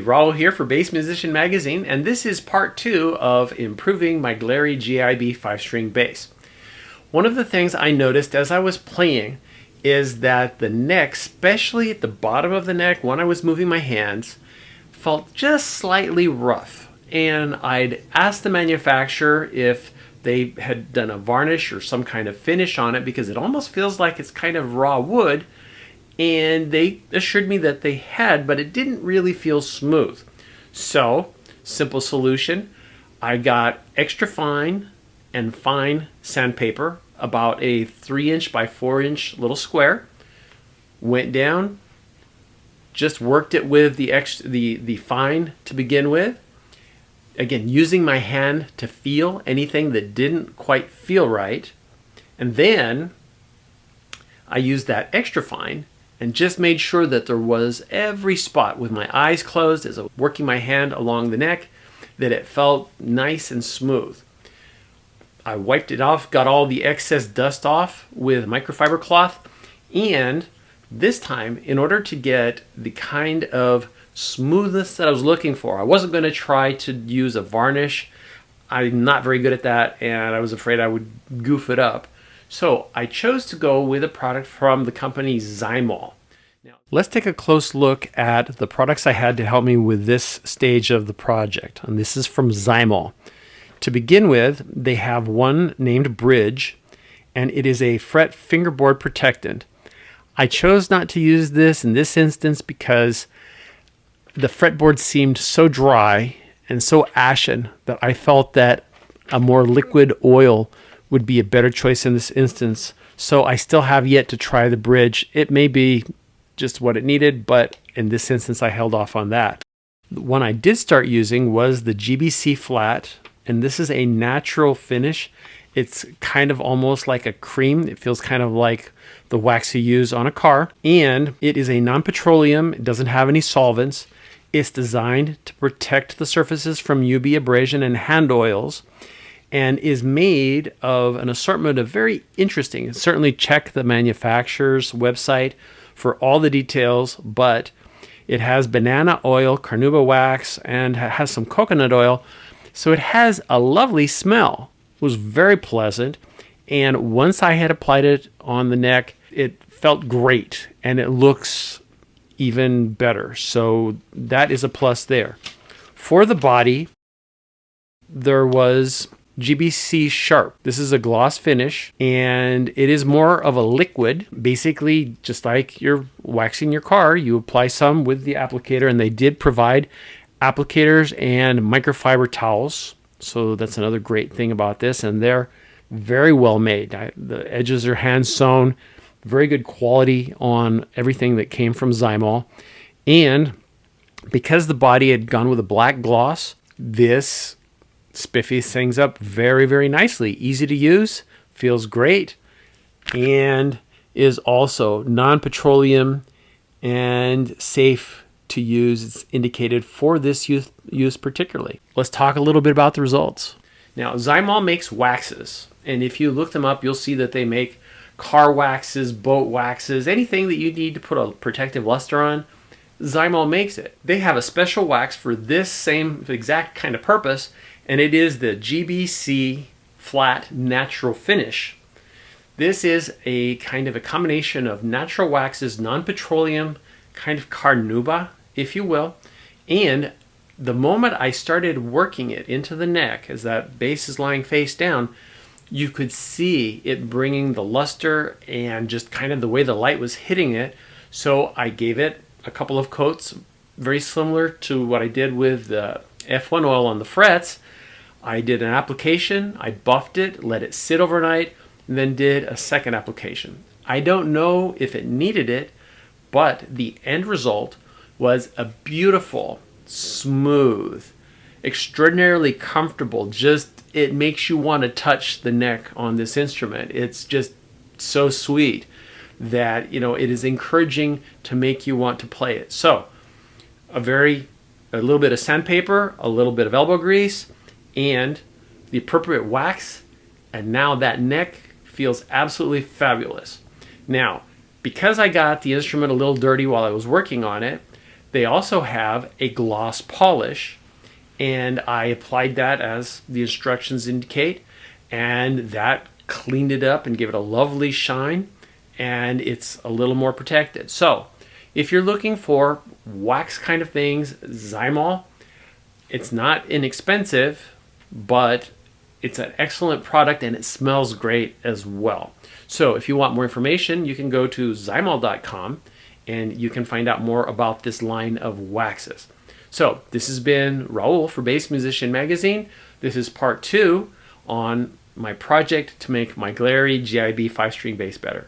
Raul here for Bass Musician Magazine, and this is part 2 of improving my Glarry GIB 5-string bass. One of the things I noticed as I was playing is that the neck, especially at the bottom of the neck when I was moving my hands, felt just slightly rough. And I'd asked the manufacturer if they had done a varnish or some kind of finish on it because it almost feels like it's kind of raw wood. And they assured me that they had, but it didn't really feel smooth. So, simple solution, I got extra fine and fine sandpaper, about a 3" by 4" little square. Went down, just worked it with the fine to begin with. Again, using my hand to feel anything that didn't quite feel right. And then I used that extra fine and just made sure that there was every spot with my eyes closed as I was working my hand along the neck, that it felt nice and smooth. I wiped it off, got all the excess dust off with microfiber cloth, and this time, in order to get the kind of smoothness that I was looking for, I wasn't going to try to use a varnish. I'm not very good at that, and I was afraid I would goof it up. So I chose to go with a product from the company Zymol. Now, let's take a close look at the products I had to help me with this stage of the project. And this is from Zymol. To begin with, they have one named Bridge, and it is a fret fingerboard protectant. I chose not to use this in this instance because the fretboard seemed so dry and so ashen that I felt that a more liquid oil would be a better choice in this instance. So I still have yet to try the Bridge. It may be just what it needed, but in this instance I held off on that. The one I did start using was the GBC flat, and this is a natural finish. It's kind of almost like a cream. It feels kind of like the wax you use on a car, and it is a non-petroleum. It doesn't have any solvents. It's designed to protect the surfaces from UV abrasion and hand oils, and is made of an assortment of very interesting. Certainly check the manufacturer's website for all the details, but it has banana oil, carnauba wax, and has some coconut oil. So it has a lovely smell. It was very pleasant, and once I had applied it on the neck, it felt great, and it looks even better. So that is a plus there. For the body, there was GBC Sharp. This is a gloss finish, and it is more of a liquid. Basically, just like you're waxing your car, you apply some with the applicator, and they did provide applicators and microfiber towels. So that's another great thing about this, and they're very well made. The edges are hand sewn, very good quality on everything that came from Zymol. And because the body had gone with a black gloss, this spiffies things up very, very nicely. Easy to use, feels great, and is also non-petroleum and safe to use. It's indicated for this use particularly. Let's talk a little bit about the results. Now, Zymol makes waxes, and if you look them up, you'll see that they make car waxes, boat waxes, anything that you need to put a protective luster on. Zymol makes it. They have a special wax for this same exact kind of purpose, and it is the GBC Flat Natural Finish. This is a kind of a combination of natural waxes, non-petroleum, kind of carnauba, if you will, and the moment I started working it into the neck, as that bass is lying face down, you could see it bringing the luster and just kind of the way the light was hitting it. So I gave it a couple of coats, very similar to what I did with the F1 oil on the frets. I did an application, I buffed it, let it sit overnight, and then did a second application. I don't know if it needed it, but the end result was a beautiful, smooth, extraordinarily comfortable, just it makes you want to touch the neck on this instrument. It's just so sweet that, you know, it is encouraging to make you want to play it. So a little bit of sandpaper, a little bit of elbow grease, and the appropriate wax, and now that neck feels absolutely fabulous. Now, because I got the instrument a little dirty while I was working on it, They also have a gloss polish, and I applied that as the instructions indicate, and that cleaned it up and gave it a lovely shine, and it's a little more protected. So if you're looking for wax kind of things, Zymol, it's not inexpensive, but it's an excellent product and it smells great as well. So if you want more information, you can go to zymol.com and you can find out more about this line of waxes. So this has been Raul for Bass Musician Magazine. This is part 2 on my project to make my Glarry GIB 5-string bass better.